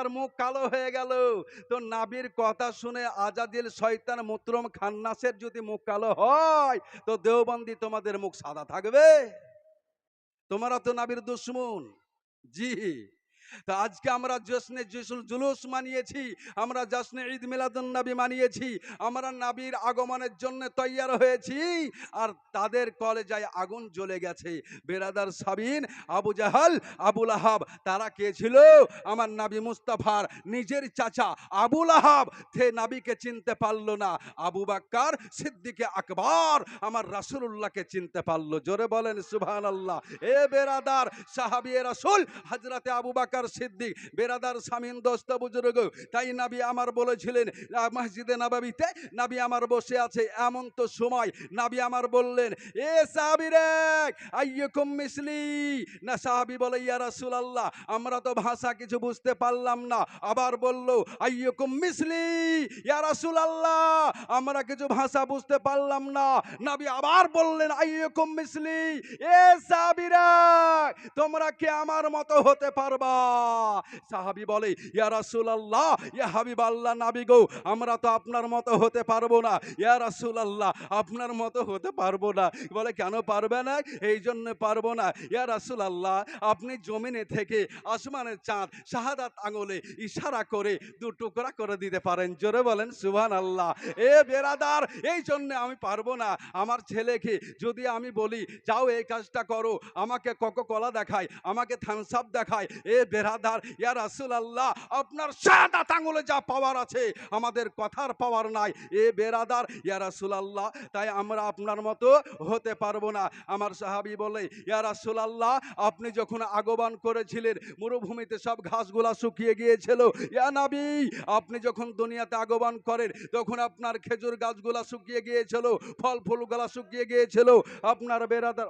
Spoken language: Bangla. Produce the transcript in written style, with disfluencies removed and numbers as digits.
মুখ কালো হয়ে গেল। তো নাবির কথা শুনে আজাদিল শয়তান মুতরম খান্নাসের যদি মুখ কালো হয়, তো দেওবন্দি তোমাদের মুখ সাদা থাকবে? তোমরা তো নাবির দুশ্মন। জি। তো আজকে আমরা জশ্নে জুলুস মানিয়েছি, আমরা জশ্নে ঈদ মিলাদুন নবী মানিয়েছি, আমরা নবীর আগমনের জন্য তৈয়ার হয়েছি, আর তাদের কলেজায় আগুন জ্বলে গেছে। বেরাদার সাবিন, আবু জাহাল, আবু লাহাব, তারা কে ছিল? আমার নবী মুস্তাফার নিজের চাচা আবু লাহাব। সে নবীকে চিনতে পারলো না। আবু বকর সিদ্দিকে আকবর আমার রাসূলুল্লাহকে চিনতে পারলো। জোরে বলেন সুবহানাল্লাহ। এ বেরাদার সাহাবী রাসূল হযরতে আবু বকর সিদ্দিক, বেরাদার সামিন দোস্ত বুজুর্গ, তাই নবী আমার বলেছিলেন মসজিদে নববীতে নবী আমার বসে আছে, এমন তো সময় নবী আমার বললেন, এ সাহাবী রে, আইয়ুকুম মিসলি। না সাহাবী বলে, ইয়া রাসূলুল্লাহ আমরা তো ভাষা কিছু বুঝতে পারলাম না। আবার বলল, আইয়ুকুম মিসলি ইয়া রাসূলুল্লাহ আমরা কিছু ভাষা বুঝতে পারলাম না। নবী আবার বললেন, আইয়ুকুম মিসলি, এ সাহাবীরা তোমরা কি আমার মতো হতে পারবা? সাহাবী বলে, ইয়া রাসূলুল্লাহ, ইয়া হাবিবাল্লাহ নবী গো, আমরা তো আপনার মতো হতে পারবো না। ইয়া রাসূলুল্লাহ আপনার মতো হতে পারবো না। বলে, কেন পারবে না? এই জন্য পারবো না, ইয়া রাসূলুল্লাহ আপনি জমিনে থেকে আসমানের চাঁদ শাহাদাত আঙুলে ইশারা করে দু টুকরা করে দিতে পারেন। জোরে বলেন সুবহানাল্লাহ। এ বেরাদার, এই জন্য আমি পারবো না। আমার ছেলেকে যদি আমি বলি যাও এই কাজটা করো, আমাকে কোকা-কোলা দেখায়, আমাকে থামস আপ দেখায়, এ বেরাদার ইয়া রাসূলুল্লাহ আপনার শাহাদাত আঙুলে যা পাওয়ার আছে আমাদের কথার পাওয়ার নাই। এ বেরাদার ইয়া রাসূলুল্লাহ তাই আমরা আপনার মতো হতে পারবো না। আমার সাহাবী বলে, ইয়া রাসূলুল্লাহ আপনি যখন আগমন করেছিলেন মরুভূমিতে সব ঘাসগুলা শুকিয়ে গিয়েছিল। ইয়া নবী আপনি যখন দুনিয়াতে আগমন করেন তখন আপনার খেজুর গাছগুলা শুকিয়ে গিয়েছিল, ফল ফুলগুলা শুকিয়ে গিয়েছিল। আপনার বেরাদার